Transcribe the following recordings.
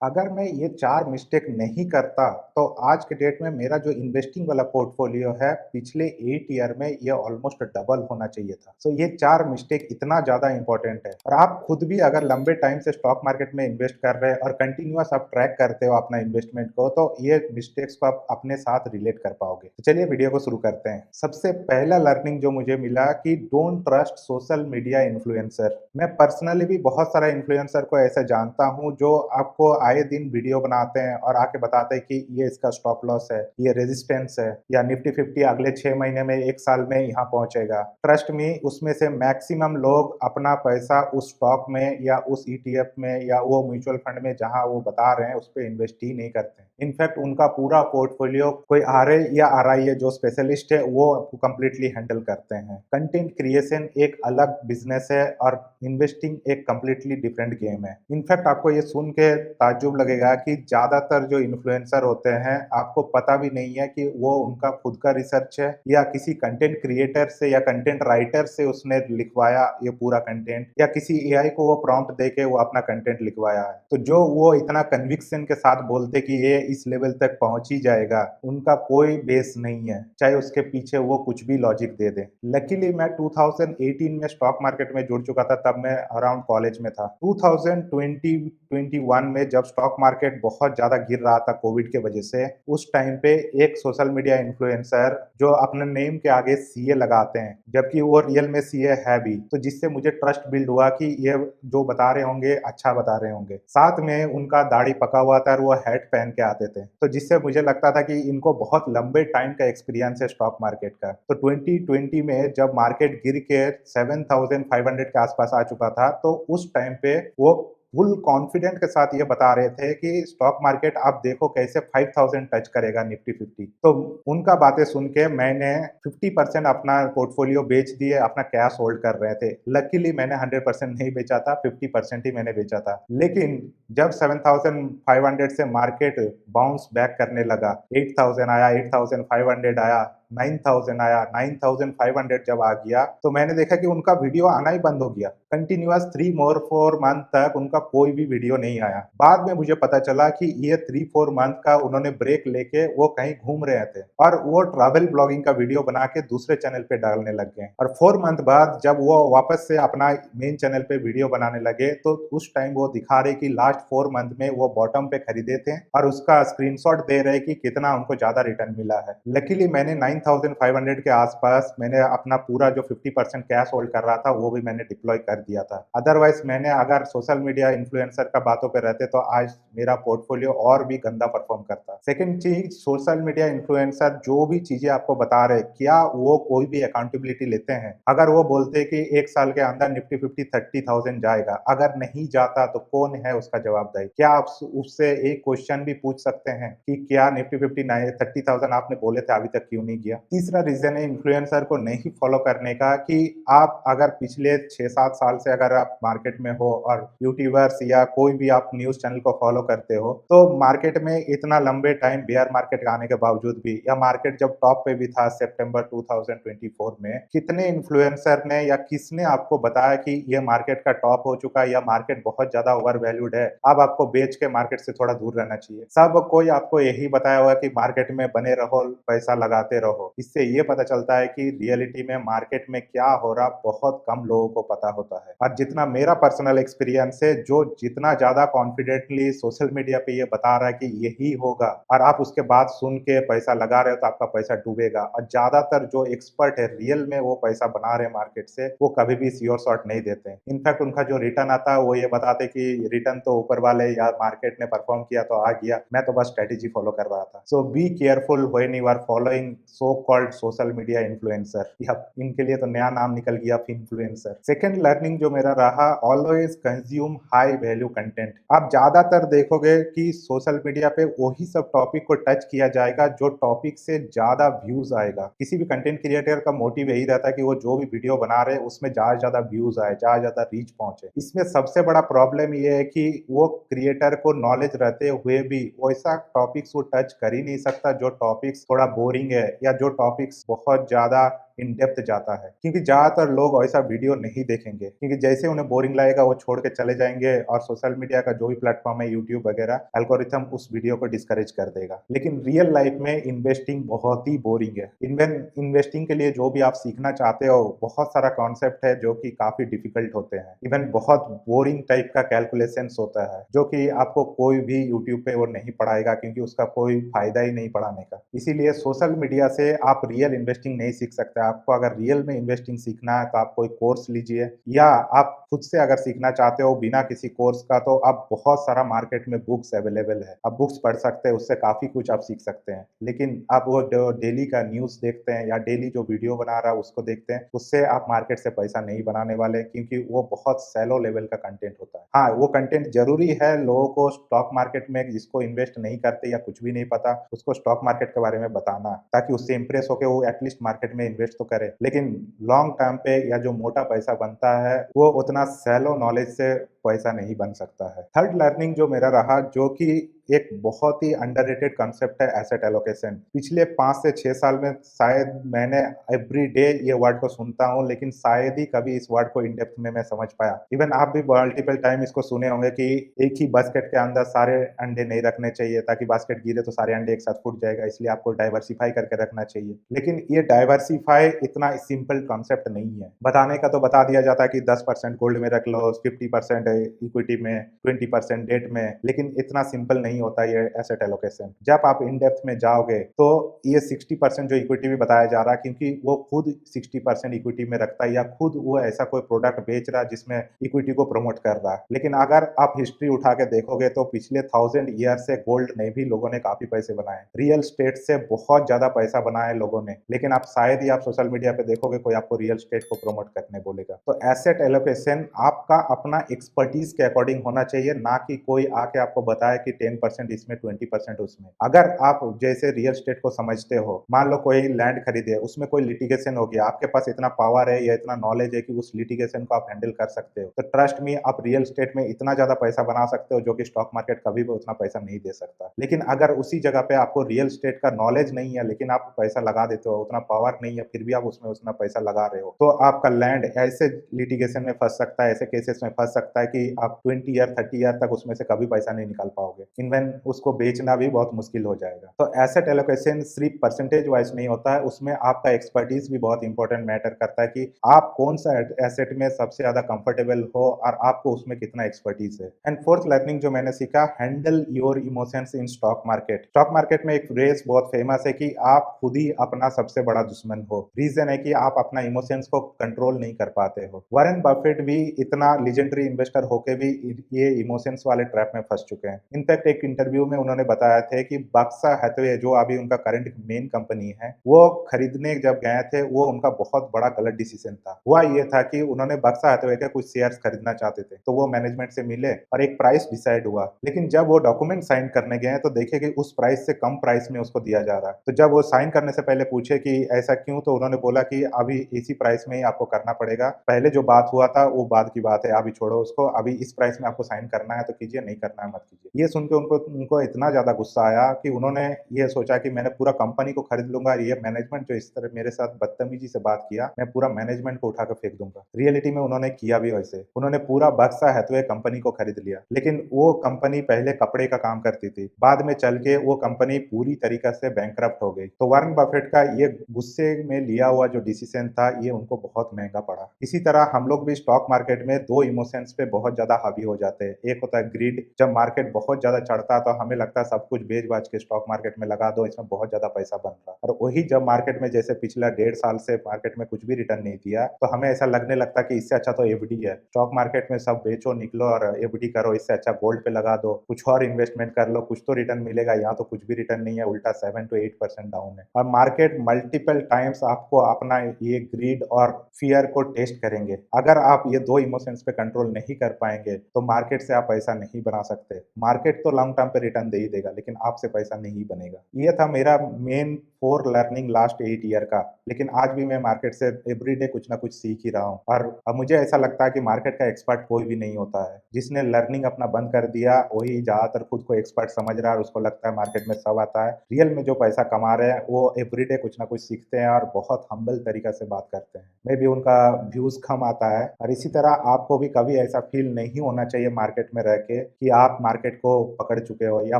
अगर मैं ये 4 मिस्टेक नहीं करता, तो आज के डेट में मेरा जो इन्वेस्टिंग वाला पोर्टफोलियो है, पिछले 8 ईयर में ये ऑलमोस्ट डबल होना चाहिए था। सो ये 4 मिस्टेक इतना ज़्यादा इम्पोर्टेंट है और आप खुद भी अगर लंबे टाइम से स्टॉक मार्केट में इन्वेस्ट कर रहे हैं और कंटिन्यूअस आप ट्रैक करते हो अपना इन्वेस्टमेंट को, तो ये मिस्टेक्स को आप अपने साथ रिलेट कर पाओगे। तो चलिए वीडियो को शुरू करते हैं। सबसे पहला लर्निंग जो मुझे मिला कि don't trust social media influencer. मैं पर्सनली भी बहुत सारा इन्फ्लुएंसर को ऐसे जानता हूँ जो आपको आए दिन वीडियो बनाते हैं और आके बताते हैं कि ये इसका स्टॉप लॉस है, ये रेजिस्टेंस है, या निफ्टी 50 अगले 6 महीने में 1 साल में यहाँ पहुंचेगा। ट्रस्ट मी, उसमें से मैक्सिमम लोग अपना पैसा उस स्टॉक में या उस ईटीएफ में या वो म्यूचुअल फंड में जहां वो बता रहे हैं उस पर इन्वेस्ट ही नहीं करते हैं। इनफैक्ट उनका पूरा पोर्टफोलियो कोई आरए या आरआई जो स्पेशलिस्ट है वो कंप्लीटली हैंडल करते हैं। कंटेंट क्रिएशन एक अलग बिजनेस है और इन्वेस्टिंग एक कंप्लीटली डिफरेंट गेम है। इनफैक्ट आपको ये सुन के ताज्जुब लगेगा कि ज्यादातर जो इन्फ्लुएंसर होते हैं आपको पता भी नहीं है कि वो उनका खुद का रिसर्च है या किसी कंटेंट क्रिएटर से या कंटेंट राइटर से उसने लिखवाया ये पूरा कंटेंट, या किसी एआई को वो प्रॉम्प्ट देके वो अपना कंटेंट लिखवाया है। तो जो वो इतना कन्विक्शन के साथ बोलते कि ये इस लेवल तक पहुंच ही जाएगा, उनका कोई बेस नहीं है, चाहे उसके पीछे वो कुछ भी लॉजिक दे दे। लकीली मैं 2018 में स्टॉक मार्केट में जुड़ चुका था, तब मैं अराउंड कॉलेज में था। 2020-21 में जब स्टॉक मार्केट बहुत ज्यादा गिर रहा था कोविड के वजह से, उस टाइम पे एक सोशल मीडिया इन्फ्लुएंसर जो अपने नेम के आगे सीए लगाते हैं जबकि वो रियल में सीए है भी, तो जिससे मुझे ट्रस्ट बिल्ड हुआ कि ये जो बता रहे होंगे अच्छा बता रहे होंगे। साथ में उनका दाढ़ी पका हुआ था और वो हैट पहन के आते थे, तो जिससे मुझे लगता था कि इनको बहुत लंबे टाइम का एक्सपीरियंस है स्टॉक मार्केट का। तो 2020 में जब मार्केट गिर के 7,500 के आसपास आ चुका था, तो उस टाइम पे वो फुल कॉन्फिडेंट के साथ ये बता रहे थे कि स्टॉक मार्केट आप देखो कैसे 5,000 टच करेगा निफ्टी 50। तो उनका बातें सुन के मैंने 50% अपना पोर्टफोलियो बेच दिए, अपना कैश होल्ड कर रहे थे। लकीली मैंने 100% नहीं बेचा था, 50% ही मैंने बेचा था। लेकिन जब 7,500 से मार्केट बाउंस बैक करने लगा, 8,000 आया, 8,500 आया, 9,000 आया, 9,500 जब आ गया, तो मैंने देखा कि उनका वीडियो आना ही बंद हो गया। कंटिन्यूअस 3 और 4 मंथ तक उनका कोई भी वीडियो नहीं आया। बाद में मुझे पता चला कि ये 3-4 मंथ का उन्होंने ब्रेक लेके वो कहीं घूम रहे थे और वो ट्रैवल ब्लॉगिंग का वीडियो बना के दूसरे चैनल पे डालने लग गए। और 4 मंथ बाद जब वो वापस से अपना मेन चैनल पे वीडियो बनाने लगे, तो उस टाइम वो दिखा रहे कि लास्ट 4 मंथ में वो बॉटम पे खरीदे थे और उसका स्क्रीनशॉट दे रहे कि कितना उनको ज्यादा रिटर्न मिला है। लकीली मैंने 9,500 के आसपास मैंने अपना पूरा जो 50% कैश होल्ड कर रहा था वो भी मैंने डिप्लॉय कर दिया था। अदरवाइज मैंने अगर सोशल मीडिया इन्फ्लुएंसर का बातों पे रहते तो आज मेरा पोर्टफोलियो और भी गंदा परफॉर्म करता। सेकंड चीज, सोशल मीडिया इन्फ्लुएंसर जो भी चीजें आपको बता रहे, क्या वो कोई भी अकाउंटेबिलिटी लेते हैं? अगर वो बोलते कि 1 साल के अंदर निफ्टी 50 30,000 जाएगा, अगर नहीं जाता तो कौन है उसका जवाबदारी? क्या आप उससे एक क्वेश्चन भी पूछ सकते हैं कि क्या निफ्टी 50 30,000 आपने बोले थे अभी तक क्यों नहीं गया? तीसरा रीजन है इन्फ्लुएंसर को नहीं फॉलो करने का कि आप अगर पिछले 6-7 साल से अगर आप मार्केट में हो और यूट्यूबर्स या कोई भी आप न्यूज चैनल को फॉलो करते हो, तो मार्केट में इतना लंबे टाइम बेयर मार्केट आने के बावजूद भी, या मार्केट जब टॉप पे भी था सितंबर 2024 में, कितने इन्फ्लुएंसर ने या किसने आपको बताया कि ये मार्केट का टॉप हो चुका है या मार्केट बहुत ज्यादा ओवर वैल्यूड है, अब आपको बेच के मार्केट से थोड़ा दूर रहना चाहिए? सब कोई आपको यही बताया होगा कि मार्केट में बने रहो, पैसा लगाते रहो। इससे ये पता चलता है कि रियलिटी में मार्केट में क्या हो रहा बहुत कम लोगों को पता होता है। और जितना मेरा पर्सनल एक्सपीरियंस है, जो जितना ज्यादा कॉन्फिडेंटली सोशल मीडिया पे ये बता रहा है कि यही होगा और आप उसके बाद सुन के पैसा लगा रहे हो, तो आपका पैसा डूबेगा। और ज्यादातर जो एक्सपर्ट है रियल में वो पैसा बना रहे मार्केट से, वो कभी भी श्योर शॉट नहीं देते। इनफैक्ट उनका जो रिटर्न आता है वो ये बताते कि रिटर्न तो ऊपर वाले या मार्केट ने परफॉर्म किया तो आ गया, मैं तो बस स्ट्रेटेजी फॉलो कर रहा था। So be careful when you are following so called social media influencer. इनके लिए तो नया नाम निकल गया इन्फ्लुएंसर। सेकंड लर्निंग जो मेरा रहा, always consume high value content. आप ज्यादातर देखोगे कि सोशल मीडिया पे वही सब टॉपिक को टच किया जाएगा जो टॉपिक से ज्यादा व्यूज आएगा। किसी भी कंटेंट क्रिएटर का मोटिव यही रहता है कि वो जो भी वीडियो बना रहे उसमें ज्यादा व्यूज आए, ज्यादा रीच पहुंचे। इसमें सबसे बड़ा प्रॉब्लम ये है कि वो क्रिएटर को नॉलेज रहते हुए भी वैसा टॉपिक्स वो टच कर ही नहीं सकता जो टॉपिक्स थोड़ा बोरिंग है या जो टॉपिक्स बहुत ज्यादा इन डेप्थ जाता है, क्योंकि ज़्यादातर लोग ऐसा वीडियो नहीं देखेंगे, क्योंकि जैसे उन्हें बोरिंग लगेगा वो छोड़ के चले जाएँगे और सोशल मीडिया का जो भी प्लेटफ़ॉर्म है यूट्यूब वगैरह एल्गोरिथम उस वीडियो को डिस्करेज कर देगा। लेकिन रियल लाइफ़ में इन्वेस्टिंग बहुत ही बोरिंग है। इन्वेस्टिंग के लिए जो भी आप सीखना चाहते हो, बहुत सारा कॉन्सेप्ट है जो कि काफ़ी डिफ़िकल्ट होते हैं। इवन बहुत बोरिंग टाइप का कैलकुलेशंस होता है, जो कि आपको कोई भी यूट्यूब पे वो नहीं पढ़ाएगा, क्योंकि उसका कोई फ़ायदा ही नहीं पढ़ाने का। इसीलिए सोशल मीडिया से आप रियल इन्वेस्टिंग नहीं सीख सकते। आपको अगर रियल में इन्वेस्टिंग सीखना है तो आप कोई कोर्स लीजिए, या आप खुद से अगर सीखना चाहते हो बिना किसी कोर्स का, तो आप बहुत सारा मार्केट में बुक्स अवेलेबल है। आप बुक्स पढ़ सकते हैं, उससे काफ़ी कुछ आप सीख सकते हैं। लेकिन आप वो जो डेली का न्यूज़ देखते हैं या डेली जो वीडियो बना रहा है उसको देखते हैं, उससे आप मार्केट से पैसा नहीं बनाने वाले, क्योंकि वो बहुत शैलो लेवल का कंटेंट होता है। हाँ, वो कंटेंट ज़रूरी है लोगों को स्टॉक मार्केट में, जिसको इन्वेस्ट नहीं करते या कुछ भी नहीं पता, उसको स्टॉक मार्केट के बारे में बताना, ताकि उससे इंप्रेस होके वो एटलीस्ट मार्केट में इन्वेस्ट तो करे। लेकिन लॉन्ग टर्म पे या जो मोटा पैसा बनता है, वो उतना शैलो नॉलेज से पैसा नहीं बन सकता है। थर्ड लर्निंग जो मेरा रहा, जो कि एक बहुत ही अंडररेटेड कांसेप्ट है, एसेट एलोकेशन। पिछले 5 से 6 साल में शायद मैंने एवरीडे ये वर्ड को सुनता हूँ, लेकिन शायद ही कभी इस वर्ड को इन डेप्थ में मैं समझ पाया। इवन आप भी मल्टीपल टाइम इसको सुने होंगे कि एक ही बास्केट के अंदर सारे अंडे नहीं रखने चाहिए, ताकि बास्केट गिरे तो सारे अंडे एक साथ फूट जाएगा, इसलिए आपको डाइवर्सिफाई करके रखना चाहिए। लेकिन ये डाइवर्सिफाई इतना सिंपल कांसेप्ट नहीं है। बताने का तो बता दिया जाता है कि 10% गोल्ड में रख लो, 50% इक्विटी में, 20% डेट में, लेकिन इतना सिंपल नहीं होता ये एसेट एलोकेशन। जब आप इन डेप्थ में जाओगे तो ये 60% जो इक्विटी में बताया जा रहा है, क्योंकि वो खुद 60% इक्विटी में रखता है, या खुद वो ऐसा कोई प्रोडक्ट बेच रहा है जिसमें इक्विटी को प्रमोट कर रहा है। लेकिन अगर आप हिस्ट्री उठा के देखोगे तो पिछले 1000 ईयर से गोल्ड में भी लोगों ने काफी पैसे बनाए, रियल स्टेट से बहुत ज्यादा पैसा बनाया है लोगों ने। लेकिन आप शायद ही आप सोशल मीडिया पे देखोगे कोई आपको रियल स्टेट को प्रमोट करने बोलेगा। तो एसेट एलोकेशन आपका अपना एक्सपर्टीज के अकॉर्डिंग होना चाहिए, ना कि कोई आके आपको बताए कि 10% इसमें, 20% उसमें। अगर आप जैसे रियल स्टेट को समझते हो, मान लो कोई लैंड खरीदे, उसमें कोई लिटिगेशन हो गया, आपके पास इतना पावर है या इतना नॉलेज है कि उस लिटिगेशन को आप हैंडल कर सकते हो, तो ट्रस्ट मी, आप रियल स्टेट में इतना ज्यादा पैसा बना सकते हो, जो कि स्टॉक मार्केट कभी भी उतना पैसा नहीं दे सकता। लेकिन अगर उसी जगह पे आपको रियल स्टेट का नॉलेज नहीं है, लेकिन आप पैसा लगा देते हो, उतना पावर नहीं है, फिर भी आप उसमें उतना पैसा लगा रहे हो, तो आपका लैंड ऐसे लिटिगेशन में फंस सकता है, ऐसे केसेस में फंस सकता है कि आप 20 ईयर 30 ईयर तक उसमें से कभी पैसा नहीं निकाल पाओगे। इवन उसको बेचना भी बहुत मुश्किल हो जाएगा। तो एसेट एलोकेशन सिर्फ परसेंटेज वाइज नहीं होता है, उसमें आपका एक्सपर्टीज भी बहुत इंपॉर्टेंट मैटर करता है, कि आप कौन सा एसेट में सबसे ज्यादा कंफर्टेबल हो और आपको उसमें कितना एक्सपर्टीज है। एंड फोर्थ लर्निंग जो मैंने सीखा, handle your emotions in stock market. Stock market में एक फ्रेज बहुत फेमस है कि आप खुद ही अपना सबसे बड़ा दुश्मन हो। रीजन है कि आप अपना इमोशंस को कंट्रोल नहीं कर पाते हो। वॉरेन बफेट भी इतना लीजेंडरी इन्वेस्टर होके भी ये इमोशंस वाले ट्रैप में फंस चुके हैं। इनफैक्ट एक इंटरव्यू में उन्होंने बताया थे कि बक्सा हैथवे, जो अभी उनका करंट मेन कंपनी है, वो खरीदने जब गए थे, वो उनका बहुत बड़ा गलत डिसीजन था। हुआ ये था कि उन्होंने बक्सा हैथवे के कुछ शेयर्स खरीदना चाहते थे, तो वो मैनेजमेंट से मिले और एक प्राइस डिसाइड हुआ। लेकिन जब वो डॉक्यूमेंट साइन करने गए तो देखे कि उस प्राइस से कम प्राइस में उसको दिया जा रहा है। तो जब वो साइन करने से पहले पूछे कि ऐसा क्यों, तो उन्होंने बोला कि अभी इसी प्राइस में ही आपको करना पड़ेगा, पहले जो बात हुआ था वो बाद की बात है, अभी छोड़ो उसको, अभी इस प्राइस में आपको साइन करना है तो कीजिए, नहीं करना है मत कीजिए। ये सुन के उनको उनको इतना ज्यादा गुस्सा आया कि उन्होंने ये सोचा कि मैंने पूरा कंपनी को खरीद लूंगा, ये मैनेजमेंट जो इस तरह मेरे साथ बदतमीजी से बात किया, मैं पूरा मैनेजमेंट को उठा कर फेंक दूंगा। रियलिटी में उन्होंने किया भी वैसे, उन्होंने पूरा बक्सा हैथवे कंपनी को खरीद लिया। लेकिन वो कंपनी पहले कपड़े का काम करती थी, बाद में चल के वो कंपनी पूरी तरीके से बैंकरप्ट हो गई। तो वारेन बफेट का ये गुस्से में लिया हुआ जो डिसीजन था, ये उनको बहुत महंगा पड़ा। इसी तरह हम लोग भी स्टॉक मार्केट में दो इमोशंस पे बहुत ज्यादा हावी हो जाते हैं। एक होता है ग्रीड, जब मार्केट बहुत ज्यादा चढ़ता है तो हमें लगता है सब कुछ बेच बाच के स्टॉक मार्केट में लगा दो, इसमें बहुत ज्यादा पैसा बन रहा है। और वही जब मार्केट में जैसे पिछला 1.5 साल से मार्केट में कुछ भी रिटर्न नहीं दिया, तो हमें ऐसा लगने लगता है कि इससे अच्छा तो एफडी है, स्टॉक मार्केट में सब बेचो निकलो और एफडी करो, इससे अच्छा गोल्ड पे लगा दो, कुछ और इन्वेस्टमेंट कर लो, कुछ तो रिटर्न मिलेगा। यहाँ तो कुछ भी रिटर्न नहीं है, उल्टा 7 to 8% डाउन है। और मार्केट मल्टीपल टाइम्स आपको अपना ये ग्रीड और फियर को टेस्ट करेंगे। अगर आप ये दो इमोशंस पे कंट्रोल नहीं कर कर पाएंगे तो मार्केट से आप पैसा नहीं बना सकते। मार्केट तो लॉन्ग टर्म पे रिटर्न दे ही देगा, लेकिन आपसे पैसा नहीं बनेगा। ये था मेरा main four learning last 8 year का। लेकिन आज भी मैं मार्केट से एवरीडे कुछ ना कुछ सीख ही रहा हूँ। और अब मुझे ऐसा लगता है कि मार्केट का एक्सपर्ट कोई भी नहीं होता है। जिसने लर्निंग अपना बंद कर दिया वही ज्यादातर खुद को एक्सपर्ट समझ रहा है और उसको लगता है मार्केट में सब आता है। रियल में जो पैसा कमा रहे हैं वो एवरीडे कुछ ना कुछ सीखते हैं और बहुत हम्बल तरीका से बात करते हैं। मे भी उनका व्यूज कम आता है। और इसी तरह आपको भी कभी ऐसा फील नहीं होना चाहिए मार्केट में रह के कि आप मार्केट को पकड़ चुके हो या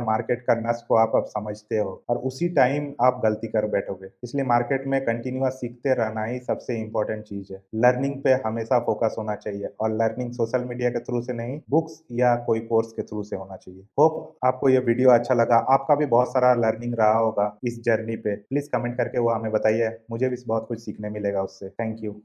मार्केट का नस को आप अब समझते हो और उसी टाइम आप गलती कर बैठोगे। इसलिए मार्केट में कंटिन्यूअस सीखते रहना ही सबसे इंपॉर्टेंट चीज है। लर्निंग पे हमेशा फोकस होना चाहिए और लर्निंग सोशल मीडिया के थ्रू से नहीं, बुक्स या कोई कोर्स के थ्रू से होना चाहिए। होप आपको ये वीडियो अच्छा लगा। आपका भी बहुत सारा लर्निंग रहा होगा इस जर्नी पे। प्लीज कमेंट करके वो हमें बताइए, मुझे भी बहुत कुछ सीखने मिलेगा उससे। Thank you.